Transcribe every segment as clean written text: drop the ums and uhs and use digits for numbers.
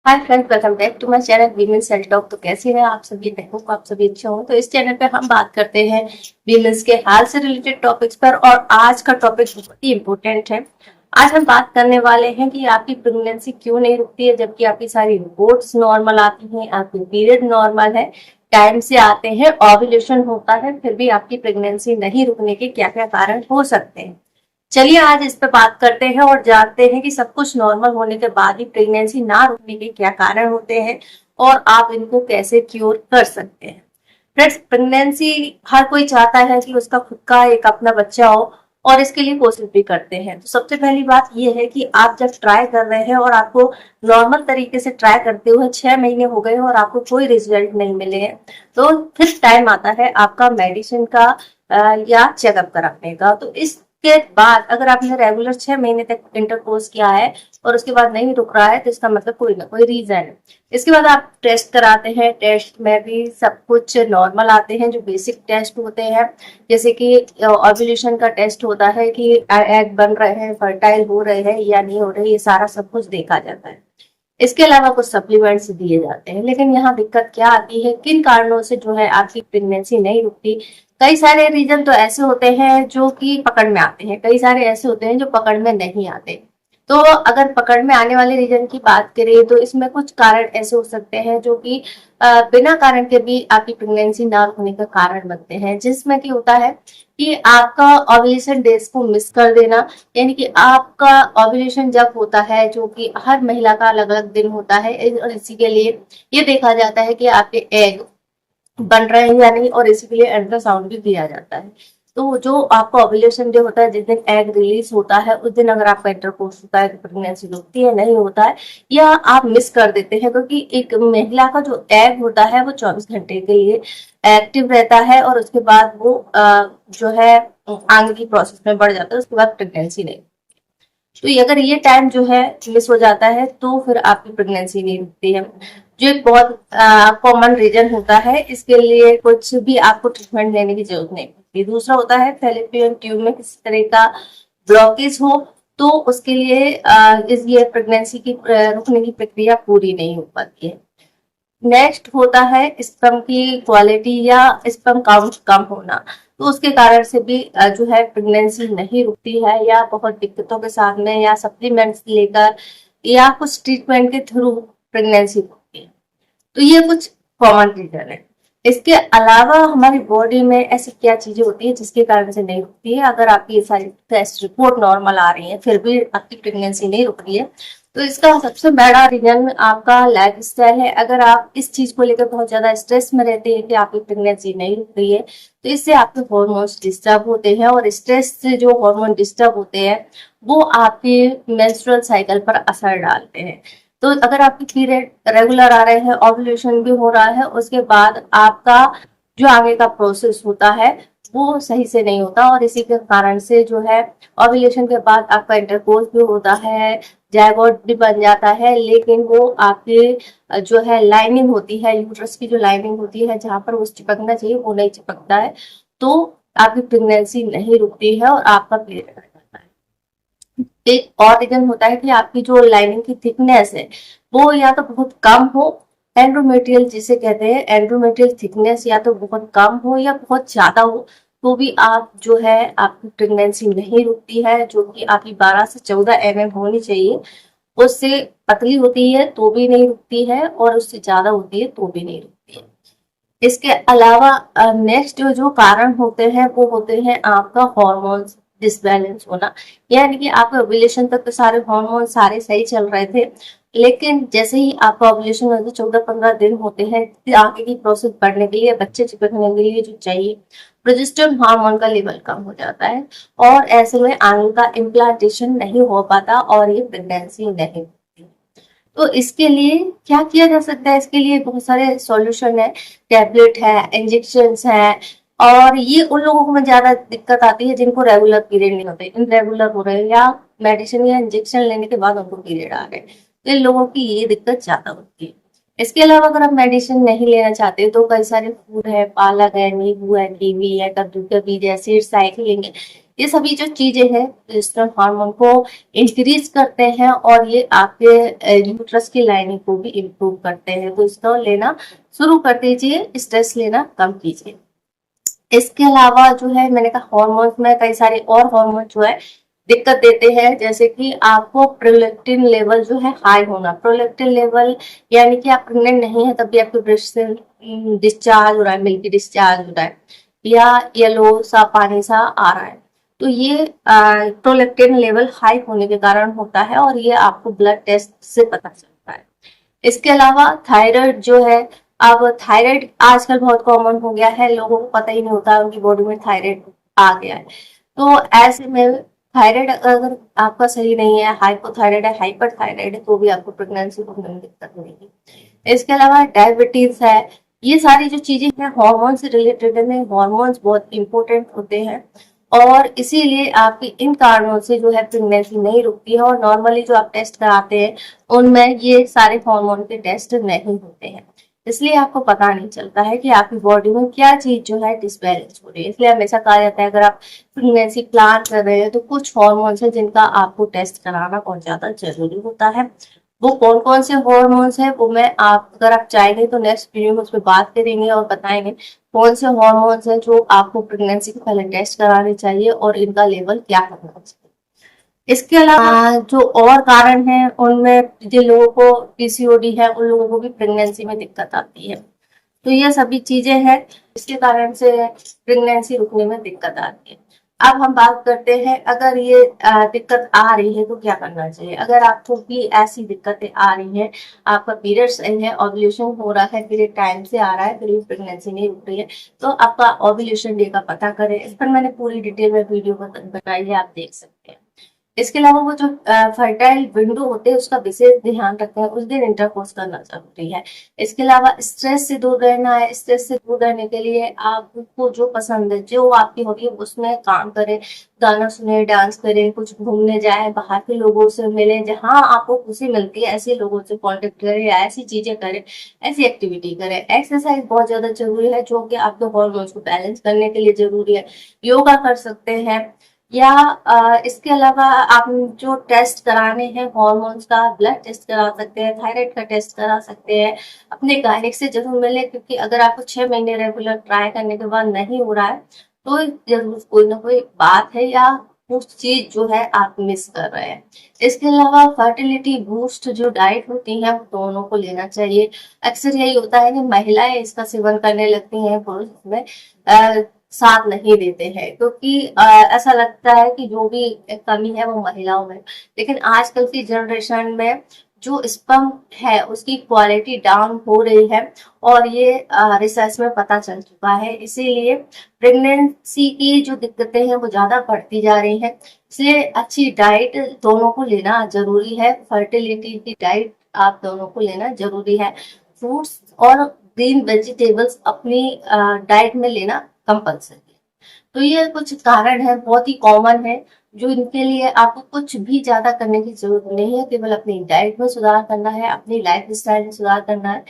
Hi friends, welcome back to my channel women's self talk. तो कैसे हैं आप सभी? आई होप आप सभी अच्छे हो। तो इस चैनल पे हम बात करते हैं वीमेंस के हाल से रिलेटेड टॉपिक्स पर, और आज का टॉपिक बहुत ही इम्पोर्टेंट है। आज हम बात करने वाले हैं कि आपकी प्रेगनेंसी क्यों नहीं रुकती है, जबकि आपकी सारी रिपोर्ट्स नॉर्मल आती हैं, आपकी पीरियड नॉर्मल है, टाइम से आते हैं, ओव्यूलेशन होता है, फिर भी आपकी प्रेगनेंसी नहीं रुकने के क्या क्या कारण हो सकते हैं। चलिए आज इस पे बात करते हैं और जानते हैं कि सब कुछ नॉर्मल होने के बाद भी प्रेगनेंसी ना रुकने के क्या कारण होते हैं और आप इनको कैसे क्योर कर सकते हैं। फ्रेंड्स, प्रेगनेंसी हर कोई चाहता है कि उसका खुद का एक अपना बच्चा हो, और इसके लिए कोशिश भी करते हैं। तो सबसे पहली बात यह है कि आप जब ट्राई कर रहे हैं और आपको नॉर्मल तरीके से ट्राई करते हुए 6 महीने हो गए और आपको कोई रिजल्ट नहीं मिले हैं, तो फिर टाइम आता है आपका मेडिसिन का या चेकअप कराने का। तो इसके बाद अगर आपने रेगुलर 6 महीने तक इंटरकोर्स किया है और उसके बाद नहीं रुक रहा है, तो इसका मतलब कोई ना कोई रीजन है। इसके बाद आप टेस्ट कराते हैं, टेस्ट में भी सब कुछ नॉर्मल आते हैं, जो बेसिक टेस्ट होते हैं, जैसे कि ओव्यूलेशन का टेस्ट होता है कि एग बन रहे हैं, फर्टाइल हो रहे हैं या नहीं हो रहे, ये सारा सब कुछ देखा जाता है। इसके अलावा कुछ सप्लीमेंट्स दिए जाते हैं। लेकिन यहाँ दिक्कत क्या आती है, किन कारणों से जो है आपकी प्रेगनेंसी नहीं रुकती। कई सारे रीजन तो ऐसे होते हैं जो कि पकड़ में आते हैं, कई सारे ऐसे होते हैं जो पकड़ में नहीं आते। तो अगर पकड़ में आने वाले रीजन की बात करें तो इसमें कुछ कारण ऐसे हो सकते हैं जो कि बिना कारण के भी आपकी प्रेगनेंसी ना होने का कारण बनते हैं, जिसमें कि होता है कि आपका ओव्यूलेशन डेज को मिस कर देना। यानी कि आपका ओव्यूलेशन जब होता है, जो कि हर महिला का अलग अलग दिन होता है, और इसी के लिए ये देखा जाता है कि आपके एग बन रहे हैं या नहीं, और इसी के लिए अल्ट्रासाउंड भी दिया जाता है। तो जो आपका ओव्यूलेशन डे होता है, जिस दिन एग रिलीज होता है, उस दिन अगर आपका इंटरकोर्स होता है तो प्रेगनेंसी रुकती है, नहीं होता है या आप मिस कर देते हैं, क्योंकि एक महिला का जो एग होता है वो 24 घंटे के लिए एक्टिव रहता है, और उसके बाद वो जो है आगे की प्रोसेस में बढ़ जाता है, उसके बाद प्रेगनेंसी नहीं। तो अगर ये टाइम जो है मिस हो जाता है तो फिर आपकी प्रेगनेंसी नहीं रुकती है, जो एक बहुत कॉमन रीजन होता है। इसके लिए कुछ भी आपको ट्रीटमेंट लेने की जरूरत नहीं पड़ती। दूसरा होता है फैलोपियन ट्यूब में किसी तरह का ब्लॉकेज हो, तो उसके लिए इस ये प्रेगनेंसी की रुकने की प्रक्रिया पूरी नहीं हो पाती है। नेक्स्ट होता है स्पर्म की क्वालिटी या स्पर्म काउंट कम होना, तो उसके कारण से भी जो है प्रेगनेंसी नहीं रुकती है, या बहुत दिक्कतों के साथ में या सप्लीमेंट्स लेकर या कुछ ट्रीटमेंट के थ्रू प्रेगनेंसी रुकती है। तो ये कुछ कॉमन रीजन है। इसके अलावा हमारी बॉडी में ऐसी क्या चीजें होती है जिसके कारण से नहीं रुकती है। अगर आपकी ये सारी टेस्ट रिपोर्ट नॉर्मल आ रही है फिर भी आपकी प्रेगनेंसी नहीं रुक रही है, तो इसका सबसे बड़ा रीजन आपका लाइफ स्टाइल है। अगर आप इस चीज को लेकर बहुत ज्यादा स्ट्रेस में रहते हैं कि आपकी प्रेगनेंसी नहीं रुक रही है, तो इससे आपके हॉर्मोन्स डिस्टर्ब होते हैं, और स्ट्रेस से जो हार्मोन डिस्टर्ब होते हैं वो आपके मेंस्ट्रुअल साइकिल पर असर डालते हैं। तो अगर आपकी पीरियड रेगुलर आ रहे हैं, ओव्यूलेशन भी हो रहा है, उसके बाद आपका जो आगे का प्रोसेस होता है वो सही से नहीं होता, और इसी के कारण से जो है ओव्यूलेशन के बाद आपका इंटरकोर्स भी होता है, जायगोट भी बन जाता है, लेकिन वो आपके जो है लाइनिंग होती है, यूट्रस की जो लाइनिंग होती है जहां पर वो चिपकना चाहिए वो नहीं चिपकता है, तो आपकी प्रेगनेंसी नहीं रुकती है और आपका पीरियड अट जाता है। एक और रीजन होता है कि आपकी जो लाइनिंग की थिकनेस है वो या तो बहुत कम हो, एंड्रोमेट्रियल जिसे कहते हैं, एंड्रोमेट्रियल थिकनेस या तो बहुत कम हो या बहुत ज्यादा हो, तो भी आप जो है आपकी प्रेगनेंसी नहीं रुकती है। जो कि आपकी 12 से 14 होनी चाहिए, उससे पतली होती है तो भी नहीं रुकती है, और उससे ज्यादा होती है तो भी नहीं रुकती है। इसके अलावा नेक्स्ट जो जो कारण होते हैं वो होते हैं आपका हॉर्मोन्स डिसबैलेंस होना। यानी कि आपके ओव्यूलेशन तक तो सारे हॉर्मोन सारे सही चल रहे थे, लेकिन जैसे ही आपका ओव्यूलेशन होते 14-15 दिन होते हैं, फिर आगे की प्रोसेस बढ़ने के लिए, बच्चे चिपकने के लिए जो चाहिए प्रोजेस्टेरोन हार्मोन का लेवल कम हो जाता है, और ऐसे में आगे का इम्प्लांटेशन नहीं हो पाता और ये प्रेगनेंसी नहीं होती। तो इसके लिए क्या किया जा सकता है? इसके लिए बहुत सारे सॉल्यूशन है, टैबलेट है, इंजेक्शन है, और ये उन लोगों को में ज्यादा दिक्कत आती है जिनको रेगुलर पीरियड नहीं होते, इनरेगुलर हो रहे हैं, या मेडिसिन या इंजेक्शन लेने के बाद उनको पीरियड आ गए, तो इन लोगों की ये दिक्कत ज्यादा होती है। इसके अलावा अगर आप मेडिसिन नहीं लेना चाहते तो कई सारे फूड है, पालक है, नींबू है, कीवी है, कद्दू के बीज है, सीड्स है, लेंगे, ये सभी जो चीजें हैं प्रोजेस्टेरोन हार्मोन को इंक्रीज करते हैं और ये आपके यूट्रस की लाइनिंग को भी इम्प्रूव करते हैं। तो इसको लेना शुरू कर दीजिए, स्ट्रेस लेना कम कीजिए। इसके अलावा जो है मैंने कहा हॉर्मोन्स में कई सारे और हॉर्मोन जो है दिक्कत देते हैं, जैसे कि आपको प्रोलैक्टिन लेवल जो है हाई होना। प्रोलैक्टिन लेवल यानी कि आप प्रेग्नेंट नहीं है तब भी आपके ब्रेस्ट से डिस्चार्ज हो रहा है, मिल्की डिस्चार्ज हो रहा है या येलो सा पानी सा आ रहा है, तो ये प्रोलैक्टिन लेवल हाई होने के कारण होता है और ये आपको ब्लड टेस्ट से पता चलता है। इसके अलावा थायराइड जो है, अब थायराइड आजकल बहुत कॉमन हो गया है, लोगों को पता ही नहीं होता उनकी बॉडी में थायराइड आ गया है। तो ऐसे में थायराइड अगर आपका सही नहीं है, हाइपोथायराइड है, हाइपर थायराइड है, तो भी आपको प्रेगनेंसी को में दिक्कत होगी। इसके अलावा डायबिटीज है, ये सारी जो चीजें हैं हार्मोन से रिलेटेड है। हार्मोन्स बहुत इंपॉर्टेंट होते हैं और इसीलिए आपकी इन कारणों से जो है प्रेगनेंसी नहीं रुकती है। और नॉर्मली जो आप टेस्ट कराते हैं उनमें ये सारे हार्मोन के टेस्ट नहीं होते हैं, इसलिए आपको पता नहीं चलता है कि आपकी बॉडी में क्या चीज जो है डिसबैलेंस हो रही है। इसलिए हमेशा कहा जाता है अगर आप प्रेगनेंसी प्लान कर रहे हैं तो कुछ हार्मोन्स है जिनका आपको टेस्ट कराना बहुत ज्यादा जरूरी होता है। वो कौन कौन से हॉर्मोन्स है वो मैं आप अगर आप चाहेंगे तो नेक्स्ट वीडियो में उस पर बात करेंगे और बताएंगे कौन से हॉर्मोन्स हैं जो आपको प्रेगनेंसी के पहले टेस्ट कराने चाहिए और इनका लेवल क्या करना चाहिए। इसके अलावा जो और कारण हैं उनमें जिन लोगों को पीसीओडी है उन लोगों को भी प्रेगनेंसी में दिक्कत आती है। तो ये सभी चीजें हैं इसके कारण से प्रेगनेंसी रुकने में दिक्कत आती है। अब हम बात करते हैं अगर ये दिक्कत आ रही है तो क्या करना चाहिए। अगर आपको भी ऐसी दिक्कतें आ रही हैं, आपका पीरियड सही है, ओव्यूलेशन हो रहा है, पीरियड टाइम से आ रहा है, फिर भी प्रेगनेंसी नहीं रुक रही है, तो आपका ओव्यूलेशन डे का पता करें। इस पर मैंने पूरी डिटेल में वीडियो बताई है, आप देख सकते हैं। इसके अलावा वो जो फर्टाइल विंडो होते हैं उसका विशेष ध्यान रखते हैं, उस दिन इंटरकोर्स करना जरूरी है। इसके अलावा स्ट्रेस से दूर रहना है। स्ट्रेस से दूर रहने के लिए आपको जो पसंद है, जो आपकी हॉबी है उसमें काम करें, गाना सुने, डांस करें, कुछ घूमने जाए, बाहर के लोगों से मिलें, जहाँ आपको खुशी मिलती है ऐसे लोगों से कॉन्टेक्ट करें या ऐसी चीजें करें, ऐसी एक्टिविटी करें। एक्सरसाइज बहुत ज्यादा जरूरी है जो कि आपके हॉर्मोन्स को बैलेंस करने के लिए जरूरी है। योगा कर सकते हैं या इसके अलावा आप जो टेस्ट कराने हैं हार्मोन्स का, ब्लड टेस्ट करा सकते हैं, थायराइड का टेस्ट करा सकते हैं। अपने गायनिक से जरूर मिले, क्योंकि अगर आपको 6 महीने रेगुलर ट्राई करने के बाद नहीं हो रहा है तो जरूर कोई ना कोई बात है या कुछ चीज जो है आप मिस कर रहे हैं। इसके अलावा फर्टिलिटी बूस्ट जो डाइट होती है वो दोनों को लेना चाहिए। अक्सर यही होता है कि महिलाएं इसका सेवन करने लगती हैं, पुरुष इसमें साथ नहीं देते हैं, क्योंकि ऐसा लगता है कि जो भी कमी है वो महिलाओं में। लेकिन आजकल की जनरेशन में जो स्पर्म है उसकी क्वालिटी डाउन हो रही है और ये रिसर्च में पता चल चुका है। इसीलिए प्रेगनेंसी की जो दिक्कतें हैं वो ज्यादा बढ़ती जा रही हैं। इसलिए अच्छी डाइट दोनों को लेना जरूरी है। फर्टिलिटी की डाइट आप दोनों को लेना जरूरी है। फ्रूट्स और ग्रीन वेजिटेबल्स अपनी डाइट में लेना कंपल्सरी है। तो ये कुछ कारण है, बहुत ही कॉमन है, जो इनके लिए आपको कुछ भी ज्यादा करने की जरूरत नहीं है। केवल अपनी डाइट में सुधार करना है, अपनी लाइफ स्टाइल में सुधार करना है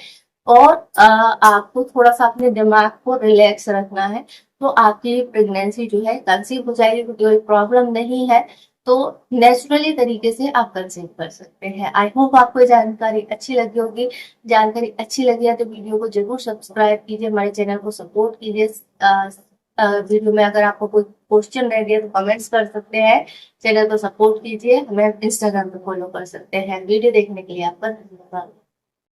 और आपको थोड़ा सा अपने दिमाग को रिलैक्स रखना है, तो आपकी प्रेगनेंसी जो है कंसीव हो जाएगी। कोई प्रॉब्लम नहीं है, तो नेचुरली तरीके से आप कंसीव कर सकते हैं। आई होप आपको ये जानकारी अच्छी लगी होगी। जानकारी अच्छी लगी है तो वीडियो को जरूर सब्सक्राइब कीजिए, हमारे चैनल को सपोर्ट कीजिए। वीडियो में अगर आपको कोई क्वेश्चन रह गया तो कमेंट्स कर सकते हैं। चैनल को सपोर्ट कीजिए, हमें इंस्टाग्राम पे फॉलो कर सकते हैं। वीडियो देखने के लिए आपका धन्यवाद।